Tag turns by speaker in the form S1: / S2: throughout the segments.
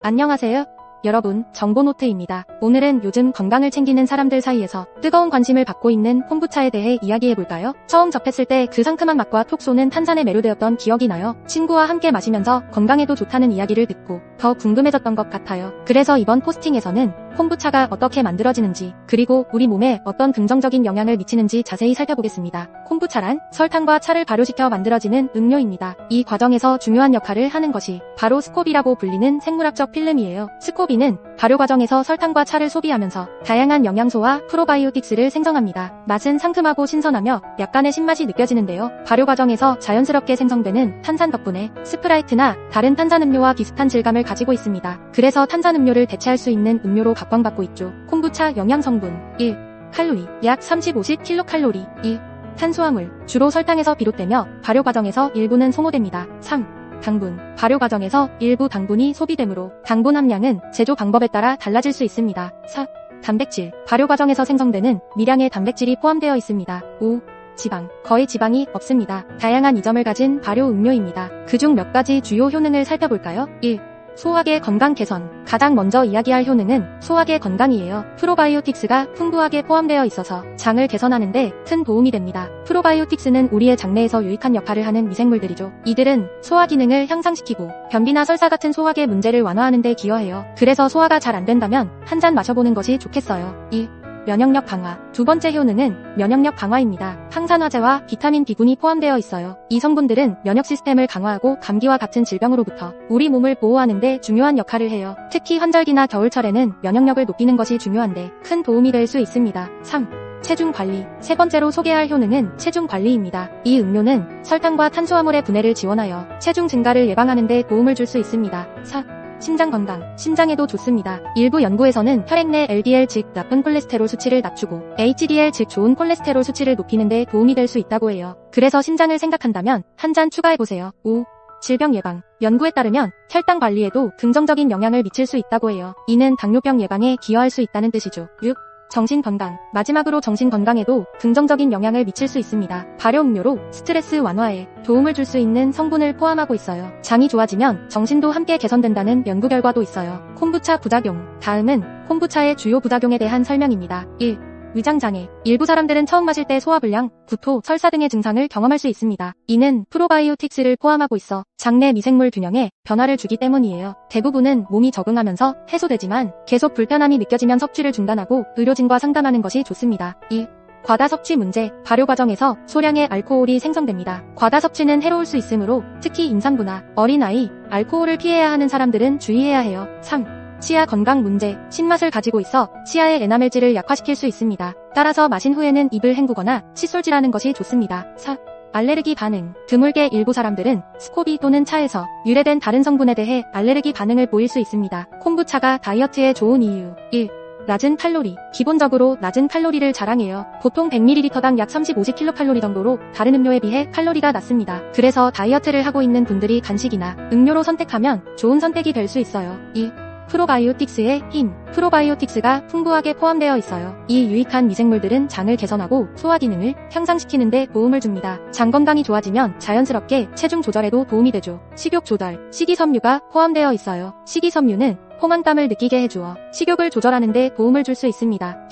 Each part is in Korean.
S1: 안녕하세요. 여러분, 정보노트입니다. 오늘은 요즘 건강을 챙기는 사람들 사이에서 뜨거운 관심을 받고 있는 콤부차에 대해 이야기해볼까요? 처음 접했을 때 그 상큼한 맛과 톡 쏘는 탄산에 매료되었던 기억이 나요. 친구와 함께 마시면서 건강에도 좋다는 이야기를 듣고 더 궁금해졌던 것 같아요. 그래서 이번 포스팅에서는 콤부차가 어떻게 만들어지는지, 그리고 우리 몸에 어떤 긍정적인 영향을 미치는지 자세히 살펴보겠습니다. 콤부차란 설탕과 차를 발효시켜 만들어지는 음료입니다. 이 과정에서 중요한 역할을 하는 것이 바로 스코비라고 불리는 생물학적 필름이에요. 스코비는 발효 과정에서 설탕과 차를 소비하면서 다양한 영양소와 프로바이오틱스를 생성합니다. 맛은 상큼하고 신선하며 약간의 신맛이 느껴지는데요. 발효 과정에서 자연스럽게 생성되는 탄산 덕분에 스프라이트나 다른 탄산음료와 비슷한 질감을 가지고 있습니다. 그래서 탄산음료를 대체할 수 있는 음료로 각광받고 있죠. 콤부차 영양성분 1. 칼로리 약 30-50kcal 2. 탄수화물 주로 설탕에서 비롯되며 발효 과정에서 일부는 소모됩니다. 3. 당분 발효 과정에서 일부 당분이 소비되므로 당분 함량은 제조 방법에 따라 달라질 수 있습니다. 4. 단백질 발효 과정에서 생성되는 미량의 단백질이 포함되어 있습니다. 5. 지방 거의 지방이 없습니다. 다양한 이점을 가진 발효 음료입니다. 그중 몇 가지 주요 효능을 살펴볼까요? 1. 소화계 건강 개선 가장 먼저 이야기할 효능은 소화계 건강이에요. 프로바이오틱스가 풍부하게 포함되어 있어서 장을 개선하는 데 큰 도움이 됩니다. 프로바이오틱스는 우리의 장내에서 유익한 역할을 하는 미생물들이죠. 이들은 소화 기능을 향상시키고 변비나 설사 같은 소화계 문제를 완화하는 데 기여해요. 그래서 소화가 잘 안 된다면 한 잔 마셔보는 것이 좋겠어요. 2. 면역력 강화 두 번째 효능은 면역력 강화입니다. 항산화제와 비타민 B군이 포함되어 있어요. 이 성분들은 면역 시스템을 강화하고 감기와 같은 질병으로부터 우리 몸을 보호하는 데 중요한 역할을 해요. 특히 환절기나 겨울철에는 면역력을 높이는 것이 중요한데 큰 도움이 될 수 있습니다. 3. 체중 관리 세 번째로 소개할 효능은 체중 관리입니다. 이 음료는 설탕과 탄수화물의 분해를 지원하여 체중 증가를 예방하는 데 도움을 줄 수 있습니다. 4. 심장 건강, 심장에도 좋습니다. 일부 연구에서는 혈액 내 LDL 즉 나쁜 콜레스테롤 수치를 낮추고 HDL 즉 좋은 콜레스테롤 수치를 높이는 데 도움이 될 수 있다고 해요. 그래서 심장을 생각한다면 한 잔 추가해보세요. 5. 질병 예방 연구에 따르면 혈당 관리에도 긍정적인 영향을 미칠 수 있다고 해요. 이는 당뇨병 예방에 기여할 수 있다는 뜻이죠. 6. 정신건강 마지막으로 정신건강에도 긍정적인 영향을 미칠 수 있습니다. 발효 음료로 스트레스 완화에 도움을 줄 수 있는 성분을 포함하고 있어요. 장이 좋아지면 정신도 함께 개선된다는 연구 결과도 있어요. 콤부차 부작용 다음은 콤부차의 주요 부작용에 대한 설명입니다. 1. 위장장애 일부 사람들은 처음 마실 때 소화불량, 구토, 설사 등의 증상을 경험할 수 있습니다. 이는 프로바이오틱스를 포함하고 있어 장내 미생물 균형에 변화를 주기 때문이에요. 대부분은 몸이 적응하면서 해소되지만 계속 불편함이 느껴지면 섭취를 중단하고 의료진과 상담하는 것이 좋습니다. 2. 과다 섭취 문제 발효 과정에서 소량의 알코올이 생성됩니다. 과다 섭취는 해로울 수 있으므로 특히 임산부나 어린아이, 알코올을 피해야 하는 사람들은 주의해야 해요. 3. 치아 건강 문제, 신맛을 가지고 있어 치아의 에나멜질을 약화시킬 수 있습니다. 따라서 마신 후에는 입을 헹구거나 칫솔질하는 것이 좋습니다. 4. 알레르기 반응, 드물게 일부 사람들은 스코비 또는 차에서 유래된 다른 성분에 대해 알레르기 반응을 보일 수 있습니다. 콤부차가 다이어트에 좋은 이유 1. 낮은 칼로리, 기본적으로 낮은 칼로리를 자랑해요. 보통 100ml당 약 30-50kcal 정도로 다른 음료에 비해 칼로리가 낮습니다. 그래서 다이어트를 하고 있는 분들이 간식이나 음료로 선택하면 좋은 선택이 될 수 있어요. 2. 프로바이오틱스의 힘 프로바이오틱스가 풍부하게 포함되어 있어요. 이 유익한 미생물들은 장을 개선하고 소화 기능을 향상시키는 데 도움을 줍니다. 장 건강이 좋아지면 자연스럽게 체중 조절에도 도움이 되죠. 식욕 조절, 식이섬유가 포함되어 있어요. 식이섬유는 포만감을 느끼게 해주어 식욕을 조절하는 데 도움을 줄 수 있습니다.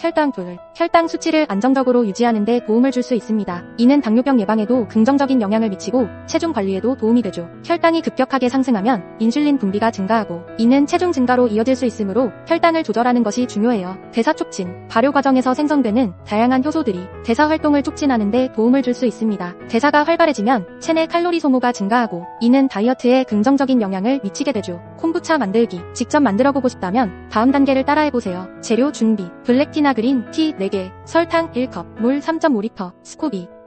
S1: 혈당 수치를 안정적으로 유지하는 데 도움을 줄 수 있습니다. 이는 당뇨병 예방에도 긍정적인 영향을 미치고 체중 관리에도 도움이 되죠. 혈당이 급격하게 상승하면 인슐린 분비가 증가하고 이는 체중 증가로 이어질 수 있으므로 혈당을 조절하는 것이 중요해요. 대사 촉진 발효 과정에서 생성되는 다양한 효소들이 대사 활동을 촉진하는 데 도움을 줄 수 있습니다. 대사가 활발해지면 체내 칼로리 소모가 증가하고 이는 다이어트에 긍정적인 영향을 미치게 되죠. 콤부차 만들기 직접 만들어보고 싶다면 다음 단계를 따라해보세요. 재료 준비 블랙티나 그린 티 4개, 설탕 1컵, 물 3.5리터,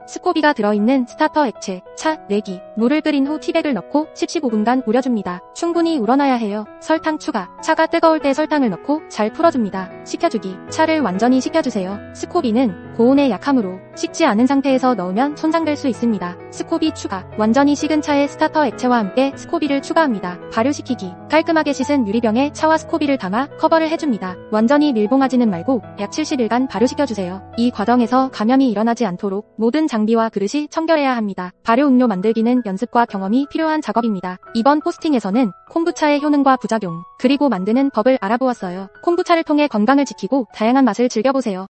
S1: 스코비가 들어있는 스타터 액체, 차 4기, 물을 끓인 후 티백을 넣고 15분간 우려줍니다. 충분히 우러나야 해요. 설탕 추가, 차가 뜨거울 때 설탕을 넣고 잘 풀어줍니다. 식혀주기, 차를 완전히 식혀주세요. 스코비는 고온에 약하므로 식지 않은 상태에서 넣으면 손상될 수 있습니다. 스코비 추가, 완전히 식은 차에 스타터 액체와 함께 스코비를 추가합니다. 발효시키기, 깔끔하게 씻은 유리병에 차와 스코비를 담아 커버를 해줍니다. 완전히 밀봉하지는 말고 약 70일간 발효시켜주세요. 이 과정에서 감염이 일어나지 않도록 모든 장비와 그릇이 청결해야 합니다. 발효 음료 만들기는 연습과 경험이 필요한 작업입니다. 이번 포스팅에서는 콤부차의 효능과 부작용, 그리고 만드는 법을 알아보았어요. 콤부차를 통해 건강을 지키고 다양한 맛을 즐겨보세요.